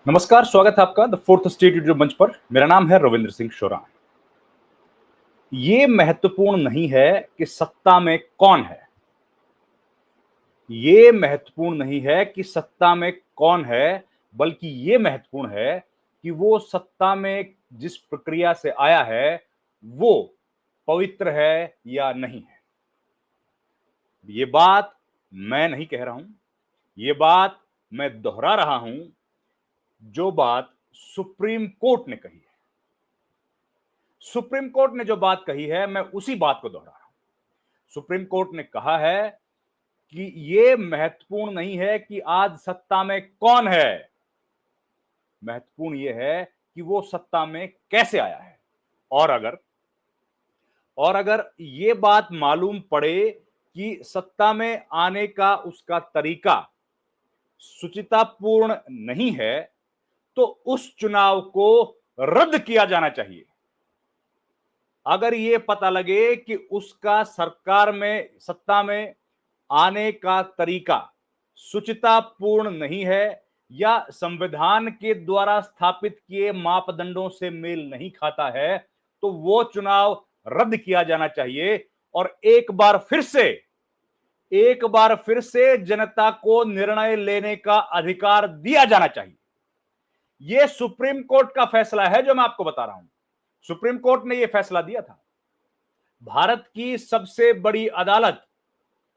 नमस्कार, स्वागत है आपका द फोर्थ स्टेट यूट्यूब मंच पर। मेरा नाम है रविंद्र सिंह शोरान। ये महत्वपूर्ण नहीं है कि सत्ता में कौन है। ये महत्वपूर्ण नहीं है कि सत्ता में कौन है, बल्कि ये महत्वपूर्ण है कि वो सत्ता में जिस प्रक्रिया से आया है, वो पवित्र है या नहीं है। ये बात मैं नहीं कह रहा हूं, ये बात मैं दोहरा रहा हूं, जो बात सुप्रीम कोर्ट ने कही है। सुप्रीम कोर्ट ने जो बात कही है, मैं उसी बात को दोहरा रहा हूं। सुप्रीम कोर्ट ने कहा है कि यह महत्वपूर्ण नहीं है कि आज सत्ता में कौन है, महत्वपूर्ण यह है कि वो सत्ता में कैसे आया है। और अगर ये बात मालूम पड़े कि सत्ता में आने का उसका तरीका शुचितापूर्ण नहीं है, तो उस चुनाव को रद्द किया जाना चाहिए। अगर ये पता लगे कि उसका सरकार में सत्ता में आने का तरीका शुचितापूर्ण नहीं है या संविधान के द्वारा स्थापित किए मापदंडों से मेल नहीं खाता है, तो वो चुनाव रद्द किया जाना चाहिए और एक बार फिर से जनता को निर्णय लेने का अधिकार दिया जाना चाहिए। यह सुप्रीम कोर्ट का फैसला है जो मैं आपको बता रहा हूं। सुप्रीम कोर्ट ने यह फैसला दिया था। भारत की सबसे बड़ी अदालत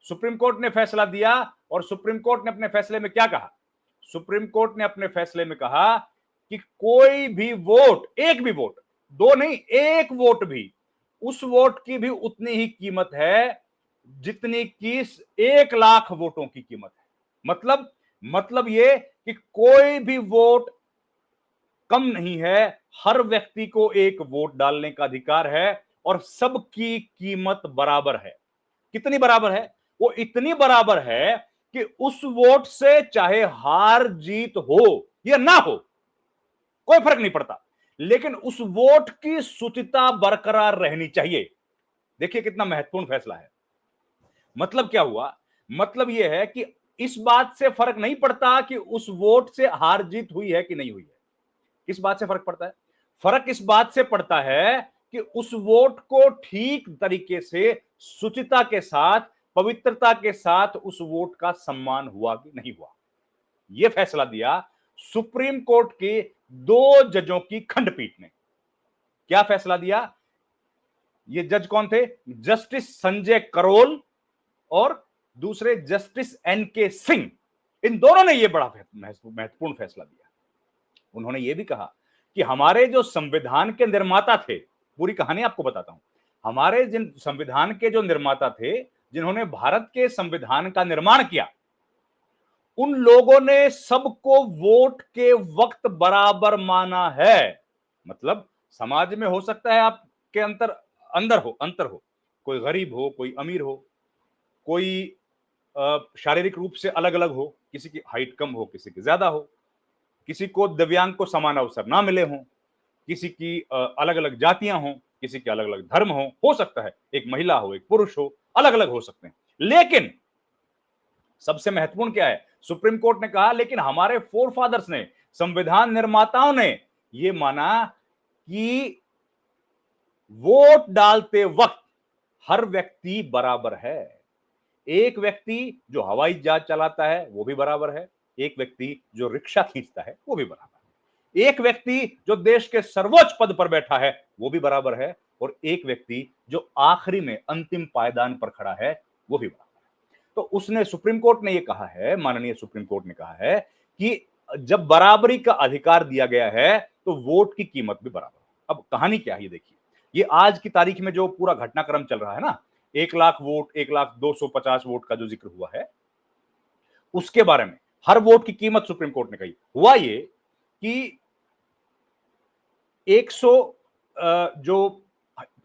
सुप्रीम कोर्ट ने फैसला दिया और सुप्रीम कोर्ट ने अपने फैसले में क्या कहा? सुप्रीम कोर्ट ने अपने फैसले में कहा कि कोई भी वोट, एक भी वोट, दो नहीं, एक वोट भी, उस वोट की भी उतनी ही कीमत है जितनी कि 1 लाख वोटों की कीमत है। मतलब ये कि कोई भी वोट कम नहीं है, हर व्यक्ति को एक वोट डालने का अधिकार है और सबकी कीमत बराबर है। कितनी बराबर है? वो इतनी बराबर है कि उस वोट से चाहे हार जीत हो या ना हो, कोई फर्क नहीं पड़ता, लेकिन उस वोट की शुचिता बरकरार रहनी चाहिए। देखिए कितना महत्वपूर्ण फैसला है। मतलब क्या हुआ? मतलब यह है कि इस बात से फर्क नहीं पड़ता कि उस वोट से हार जीत हुई है कि नहीं हुई है। किस बात से फर्क पड़ता है? फर्क इस बात से पड़ता है कि उस वोट को ठीक तरीके से, शुचिता के साथ, पवित्रता के साथ उस वोट का सम्मान हुआ कि नहीं हुआ। यह फैसला दिया सुप्रीम कोर्ट के 2 जजों की खंडपीठ ने। क्या फैसला दिया? ये जज कौन थे? जस्टिस संजय करोल और दूसरे जस्टिस एन के सिंह। इन दोनों ने यह बड़ा महत्वपूर्ण फैसला दिया। उन्होंने यह भी कहा कि हमारे जो संविधान के निर्माता थे, पूरी कहानी आपको बताता हूं, हमारे जिन संविधान के जो निर्माता थे, जिन्होंने भारत के संविधान का निर्माण किया, उन लोगों ने सबको वोट के वक्त बराबर माना है। मतलब समाज में हो सकता है आपके अंतर हो, कोई गरीब हो, कोई अमीर हो, कोई शारीरिक रूप से अलग अलग हो, किसी की हाइट कम हो, किसी की ज्यादा हो, किसी को दिव्यांग को समान अवसर ना मिले हों, किसी की अलग अलग जातियां हों, किसी के अलग अलग धर्म हो सकता है, एक महिला हो, एक पुरुष हो, अलग अलग हो सकते हैं। लेकिन सबसे महत्वपूर्ण क्या है? सुप्रीम कोर्ट ने कहा लेकिन हमारे फोर फादर्स ने, संविधान निर्माताओं ने यह माना कि वोट डालते वक्त हर व्यक्ति बराबर है। एक व्यक्ति जो हवाई जहाज चलाता है वो भी बराबर है, एक व्यक्ति जो रिक्शा खींचता है वो भी बराबर है, एक व्यक्ति जो देश के सर्वोच्च पद पर बैठा है वो भी बराबर है, और एक व्यक्ति जो आखिरी में अंतिम पायदान पर खड़ा है वो भी बराबर है। तो उसने, सुप्रीम कोर्ट ने ये कहा है, माननीय सुप्रीम कोर्ट ने कहा है कि जब बराबरी का अधिकार दिया गया है तो वोट की कीमत भी बराबर है। अब कहानी क्या है ये देखिए। ये आज की तारीख में जो पूरा घटनाक्रम चल रहा है ना, 1 लाख वोट, 1,250 वोट का जो जिक्र हुआ है, उसके बारे में हर वोट की कीमत सुप्रीम कोर्ट ने कही। हुआ ये कि 100 जो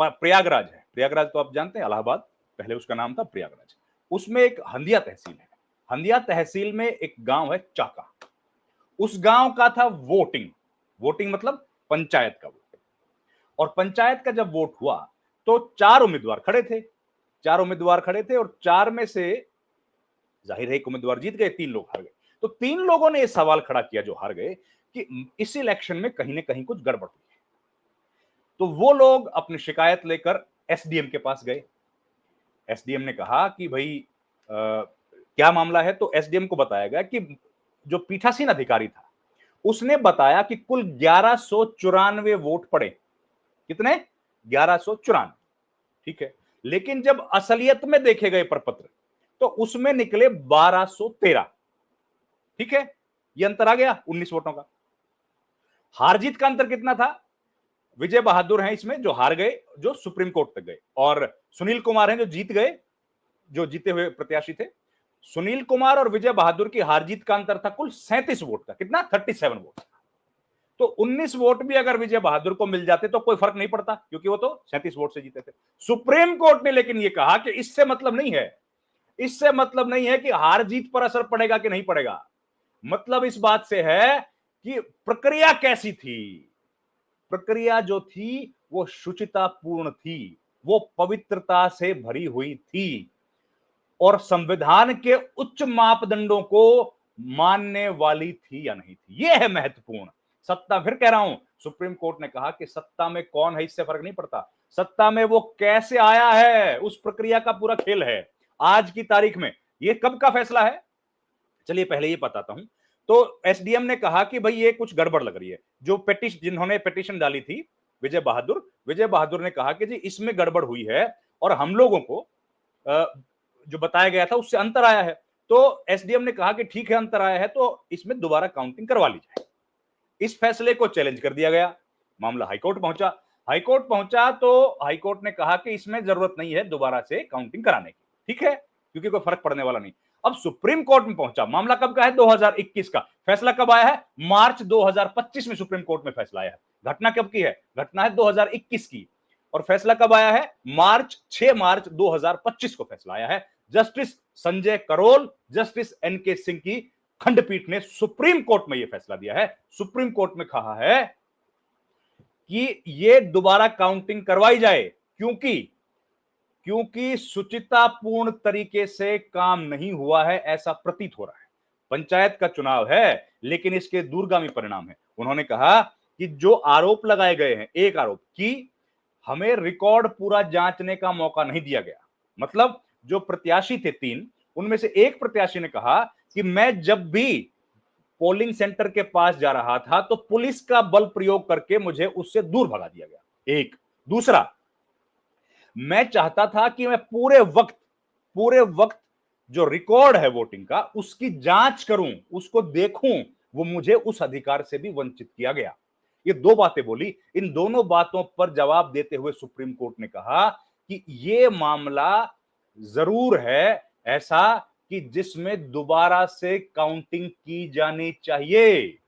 प्रयागराज है, प्रयागराज तो आप जानते हैं, इलाहाबाद, पहले उसका नाम था प्रयागराज, उसमें एक हंदिया तहसील है। हंदिया तहसील में एक गांव है चाका। उस गांव का था वोटिंग। वोटिंग मतलब पंचायत का वोट। और पंचायत का जब वोट हुआ तो 4 उम्मीदवार खड़े थे। 4 उम्मीदवार खड़े थे और 4 में से जाहिर है एक उम्मीदवार जीत गए, 3 लोग हार गए। तो 3 लोगों ने यह सवाल खड़ा किया जो हार गए कि इस इलेक्शन में कहीं ना कहीं कुछ गड़बड़ हुई है। तो वो लोग अपनी शिकायत लेकर एसडीएम के पास गए। एसडीएम ने कहा कि भाई क्या मामला है, तो एसडीएम को बताया गया कि जो पीठासीन अधिकारी था उसने बताया कि कुल 1194 वोट पड़े। कितने? 1194। ठीक है, लेकिन जब असलियत में देखे गए प्रपत्र तो उसमें निकले 1213। ठीक है, ये अंतर आ गया 19 वोटों का। हार जीत का अंतर कितना था? विजय बहादुर हैं इसमें जो हार गए, जो सुप्रीम कोर्ट तक गए, और सुनील कुमार हैं जो जीत गए, जो जीते हुए प्रत्याशी थे। सुनील कुमार और विजय बहादुर की हार जीत का अंतर था कुल 37 वोट का। कितना? 37 वोट। तो 19 वोट भी अगर विजय बहादुर को मिल जाते तो कोई फर्क नहीं पड़ता, क्योंकि वो तो 37 वोट से जीते थे। सुप्रीम कोर्ट ने लेकिन यह कहा कि इससे मतलब नहीं है, इससे मतलब नहीं है कि हार जीत पर असर पड़ेगा कि नहीं पड़ेगा। मतलब इस बात से है कि प्रक्रिया कैसी थी। प्रक्रिया जो थी वो शुचितापूर्ण थी, वो पवित्रता से भरी हुई थी और संविधान के उच्च मापदंडों को मानने वाली थी या नहीं थी। यह है महत्वपूर्ण। सत्ता, फिर कह रहा हूं, सुप्रीम कोर्ट ने कहा कि सत्ता में कौन है इससे फर्क नहीं पड़ता, सत्ता में वो कैसे आया है, उस प्रक्रिया का पूरा खेल है। आज की तारीख में ये कब का फैसला है, चलिए पहले ये बताता हूं। तो एसडीएम ने कहा कि भाई ये कुछ गड़बड़ लग रही है। जो पेटिशन, जिन्होंने पेटिशन डाली थी, विजय बहादुर ने कहा कि जी इसमें गड़बड़ हुई है और हम लोगों को जो बताया गया था उससे अंतर आया है। तो एसडीएम ने कहा कि ठीक है, अंतर आया है तो इसमें दोबारा काउंटिंग करवा ली जाए। इस फैसले को चैलेंज कर दिया गया। मामला हाईकोर्ट पहुंचा। हाईकोर्ट पहुंचा तो हाईकोर्ट ने कहा कि इसमें जरूरत नहीं है दोबारा से काउंटिंग कराने की, ठीक है, क्योंकि कोई फर्क पड़ने वाला नहीं। अब सुप्रीम कोर्ट में पहुंचा। मामला कब का है? 2021 का। फैसला कब आया है? मार्च 2025 में सुप्रीम कोर्ट में फैसला आया है। घटना कब की है? घटना है 2021 की। और फैसला कब आया है? 6 मार्च 2025 को फैसला आया है। Justice Sanjay Karol, justice NK Singh की खंडपीठ ने सुप्रीम कोर्ट में यह फैसला दिया है। सुप्रीम कोर्ट में कहा है कि यह दोबारा काउंटिंग करवाई जाए, क्योंकि सुचितापूर्ण तरीके से काम नहीं हुआ है, ऐसा प्रतीत हो रहा है। पंचायत का चुनाव है लेकिन इसके दूरगामी परिणाम है। उन्होंने कहा कि जो आरोप लगाए गए हैं, एक आरोप कि हमें रिकॉर्ड पूरा जांचने का मौका नहीं दिया गया। मतलब जो प्रत्याशी थे 3, उनमें से एक प्रत्याशी ने कहा कि मैं जब भी पोलिंग सेंटर के पास जा रहा था तो पुलिस का बल प्रयोग करके मुझे उससे दूर भगा दिया गया। एक। दूसरा, मैं चाहता था कि मैं पूरे वक्त जो रिकॉर्ड है वोटिंग का उसकी जांच करूं, उसको देखूं, वो मुझे उस अधिकार से भी वंचित किया गया। ये 2 बातें बोली। इन दोनों बातों पर जवाब देते हुए सुप्रीम कोर्ट ने कहा कि यह मामला जरूर है ऐसा कि जिसमें दोबारा से काउंटिंग की जानी चाहिए।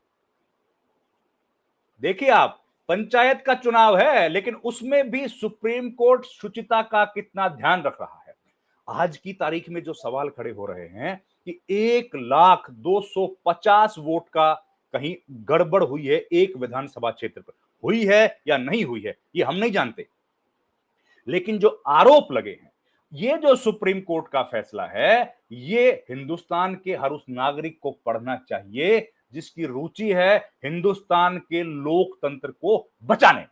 देखिए आप, पंचायत का चुनाव है लेकिन उसमें भी सुप्रीम कोर्ट शुचिता का कितना ध्यान रख रहा है। आज की तारीख में जो सवाल खड़े हो रहे हैं कि 1,250 वोट का कहीं गड़बड़ हुई है एक विधानसभा क्षेत्र पर, हुई है या नहीं हुई है ये हम नहीं जानते, लेकिन जो आरोप लगे हैं, ये जो सुप्रीम कोर्ट का फैसला है, ये हिंदुस्तान के हर उस नागरिक को पढ़ना चाहिए जिसकी रुचि है हिंदुस्तान के लोकतंत्र को बचाने,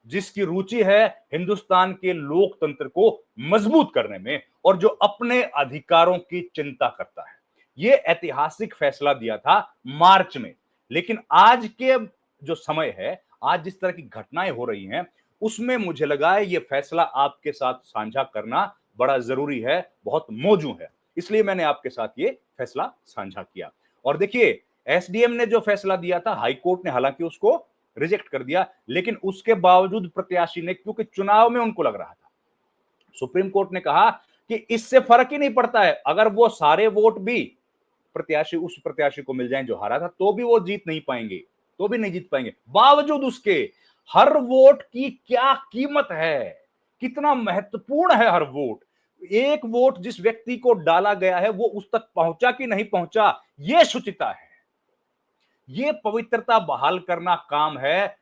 जिसकी रुचि है हिंदुस्तान के लोकतंत्र को मजबूत करने में और जो अपने अधिकारों की चिंता करता है। यह ऐतिहासिक फैसला दिया था मार्च में, लेकिन आज के जो समय है, आज जिस तरह की घटनाएं हो रही हैं, उसमें मुझे लगा है यह फैसला आपके साथ साझा करना बड़ा जरूरी है, बहुत मौजू है, इसलिए मैंने आपके साथ ये फैसला साझा किया। और देखिए, एसडीएम ने जो फैसला दिया था, हाईकोर्ट ने हालांकि उसको रिजेक्ट कर दिया, लेकिन उसके बावजूद प्रत्याशी ने, क्योंकि चुनाव में उनको लग रहा था, सुप्रीम कोर्ट ने कहा कि इससे फर्क ही नहीं पड़ता है, अगर वो सारे वोट भी उस प्रत्याशी को मिल जाएं जो हारा था, तो भी वो जीत नहीं पाएंगे, तो भी नहीं जीत पाएंगे। बावजूद उसके हर वोट की क्या कीमत है, कितना महत्वपूर्ण है हर वोट। एक वोट जिस व्यक्ति को डाला गया है वो उस तक पहुंचा कि नहीं पहुंचा, यह शुचिता है, यह पवित्रता बहाल करना काम है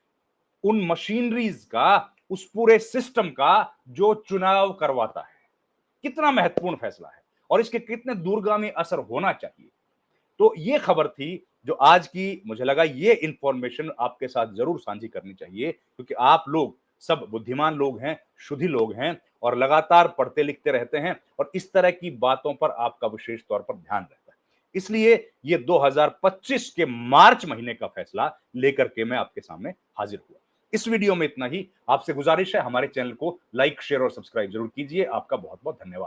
उन मशीनरीज का, उस पूरे सिस्टम का जो चुनाव करवाता है। कितना महत्वपूर्ण फैसला है और इसके कितने दूरगामी असर होना चाहिए। तो ये खबर थी जो आज की, मुझे लगा ये इंफॉर्मेशन आपके साथ जरूर साझी करनी चाहिए, क्योंकि आप लोग सब बुद्धिमान लोग हैं, शुद्धि लोग हैं और लगातार पढ़ते लिखते रहते हैं और इस तरह की बातों पर आपका विशेष तौर पर ध्यान रहता है। इसलिए ये 2025 के मार्च महीने का फैसला लेकर के मैं आपके सामने हाजिर हुआ। इस वीडियो में इतना ही। आपसे गुजारिश है हमारे चैनल को लाइक, शेयर और सब्सक्राइब जरूर कीजिए। आपका बहुत बहुत धन्यवाद।